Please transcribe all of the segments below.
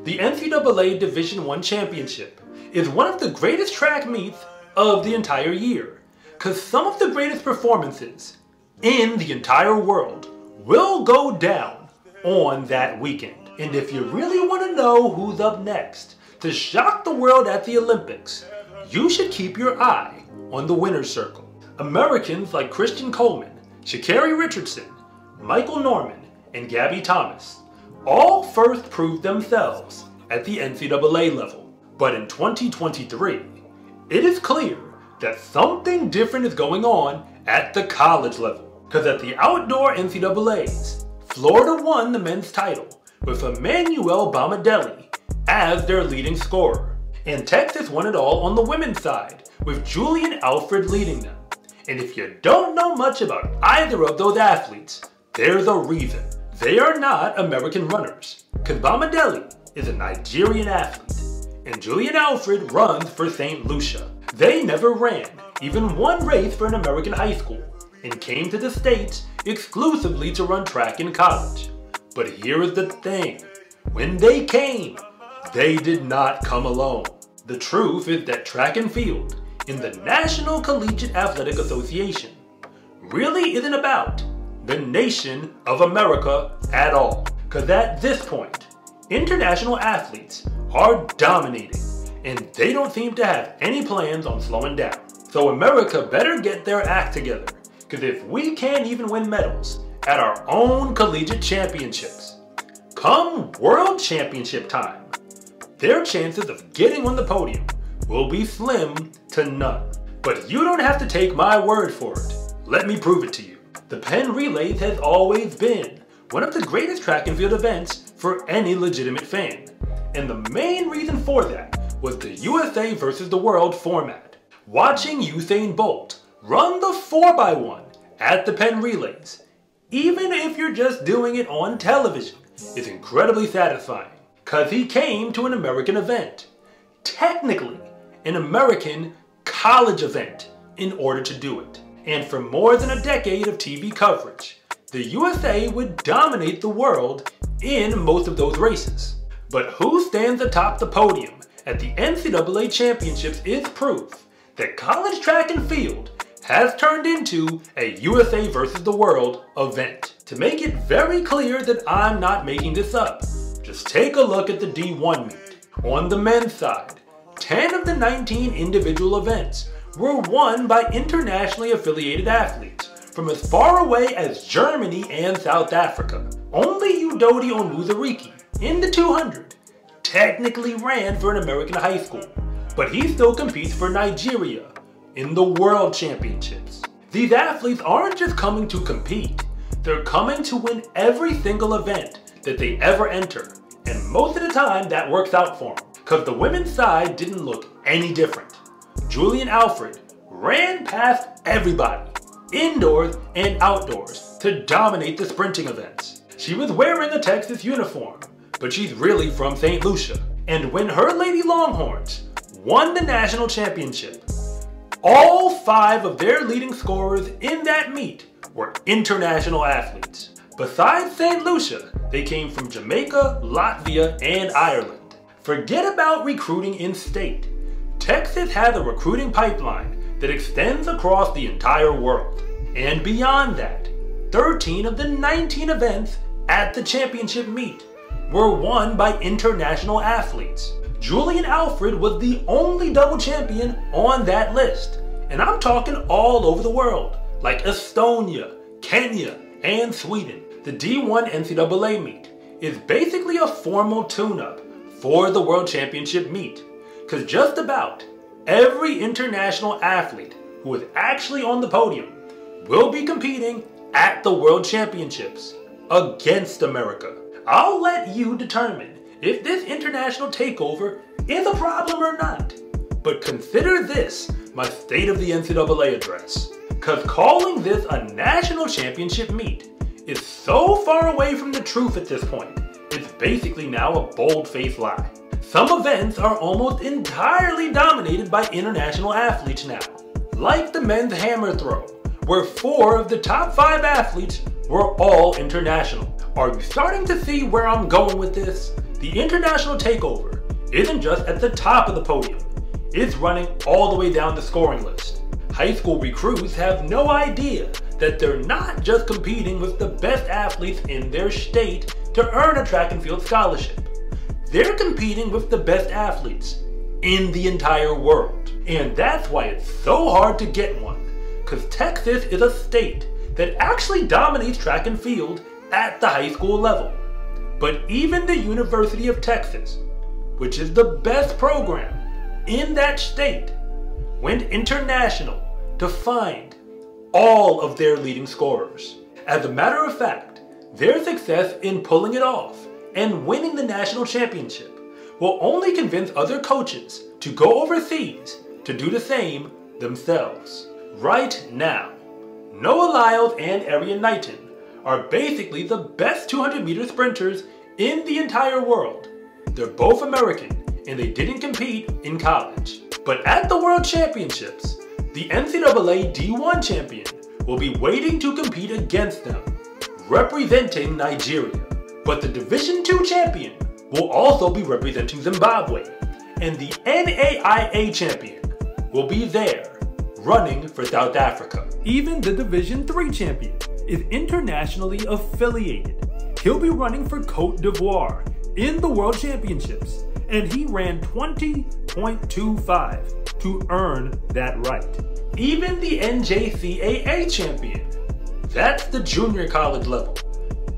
The NCAA Division I Championship is one of the greatest track meets of the entire year, because some of the greatest performances in the entire world will go down on that weekend. And if you really want to know who's up next to shock the world at the Olympics, you should keep your eye on the winner's circle. Americans like Christian Coleman, Sha'Carri Richardson, Michael Norman, and Gabby Thomas all first proved themselves at the NCAA level. But in 2023, it is clear that something different is going on at the college level. Because at the outdoor NCAAs, Florida won the men's title with Emmanuel Bamidele as their leading scorer. And Texas won it all on the women's side, with Julien and Alfred leading them. And if you don't know much about either of those athletes, there's a reason. They are not American runners, because Bamidele is a Nigerian athlete, and Julien and Alfred runs for St. Lucia. They never ran even one race for an American high school, and came to the States exclusively to run track in college. But here is the thing, when they came, they did not come alone. The truth is that track and field in the National Collegiate Athletic Association really isn't about the nation of America at all. Because at this point, international athletes are dominating, and they don't seem to have any plans on slowing down. So America better get their act together, because if we can't even win medals at our own collegiate championships, come World Championship time, their chances of getting on the podium will be slim to none. But you don't have to take my word for it. Let me prove it to you. The Penn Relays has always been one of the greatest track and field events for any legitimate fan. And the main reason for that was the USA versus the world format. Watching Usain Bolt run the 4x1 at the Penn Relays, even if you're just doing it on television, is incredibly satisfying, because he came to an American event. Technically, an American college event in order to do it. And for more than a decade of TV coverage, the USA would dominate the world in most of those races. But who stands atop the podium at the NCAA Championships is proof that college track and field has turned into a USA versus the world event. To make it very clear that I'm not making this up, just take a look at the D1 meet. On the men's side, 10 of the 19 individual events were won by internationally affiliated athletes from as far away as Germany and South Africa. Only Udodi Onwuzurike in the 200 technically ran for an American high school, but he still competes for Nigeria in the World Championships. These athletes aren't just coming to compete, they're coming to win every single event that they ever enter, and most of the time that works out for them, because the women's side didn't look any different. Julien and Alfred ran past everybody, indoors and outdoors, to dominate the sprinting events. She was wearing a Texas uniform, but she's really from St. Lucia. And when her Lady Longhorns won the national championship, all 5 of their leading scorers in that meet were international athletes. Besides St. Lucia, they came from Jamaica, Latvia, and Ireland. Forget about recruiting in state. Texas has a recruiting pipeline that extends across the entire world. And beyond that, 13 of the 19 events at the championship meet were won by international athletes. Julien Alfred was the only double champion on that list. And I'm talking all over the world, like Estonia, Kenya, and Sweden. The D1 NCAA meet is basically a formal tune-up for the World Championship meet, because just about every international athlete who is actually on the podium will be competing at the World Championships against America. I'll let you determine if this international takeover is a problem or not. But consider this my State of the NCAA address, because calling this a national championship meet is so far away from the truth at this point, it's basically now a bold-faced lie. Some events are almost entirely dominated by international athletes now, like the men's hammer throw, where 4 of the top 5 athletes were all international. Are you starting to see where I'm going with this? The international takeover isn't just at the top of the podium, it's running all the way down the scoring list. High school recruits have no idea that they're not just competing with the best athletes in their state to earn a track and field scholarship. They're competing with the best athletes in the entire world. And that's why it's so hard to get one, because Texas is a state that actually dominates track and field at the high school level. But even the University of Texas, which is the best program in that state, went international to find all of their leading scorers. As a matter of fact, their success in pulling it off and winning the national championship will only convince other coaches to go overseas to do the same themselves. Right now, Noah Lyles and Arian Knighton are basically the best 200-meter sprinters in the entire world. They're both American and they didn't compete in college. But at the World Championships, the NCAA D1 champion will be waiting to compete against them, representing Nigeria. But the Division II champion will also be representing Zimbabwe, and the NAIA champion will be there, running for South Africa. Even the Division III champion is internationally affiliated. He'll be running for Côte d'Ivoire in the World Championships, and he ran 20.25 to earn that right. Even the NCAA champion, that's the junior college level,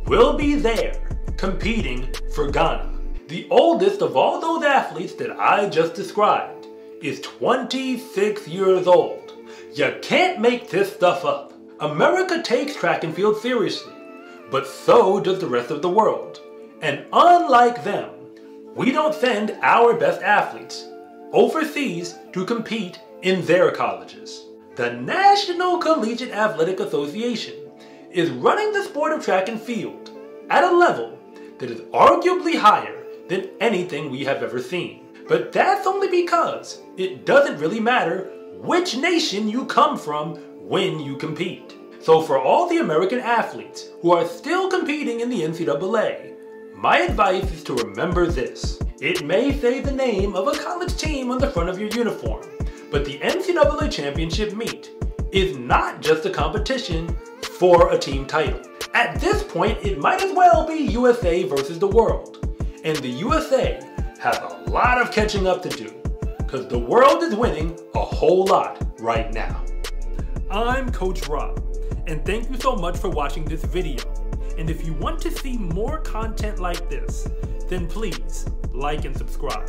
will be there competing for Ghana. The oldest of all those athletes that I just described is 26 years old. You can't make this stuff up. America takes track and field seriously, but so does the rest of the world. And unlike them, we don't send our best athletes overseas to compete in their colleges. The National Collegiate Athletic Association is running the sport of track and field at a level that is arguably higher than anything we have ever seen. But that's only because it doesn't really matter which nation you come from when you compete. So for all the American athletes who are still competing in the NCAA, my advice is to remember this. It may say the name of a college team on the front of your uniform, but the NCAA championship meet is not just a competition for a team title. At this point, it might as well be USA versus the world. And the USA has a lot of catching up to do, because the world is winning a whole lot right now. I'm Coach Rob, and thank you so much for watching this video. And if you want to see more content like this, then please like and subscribe.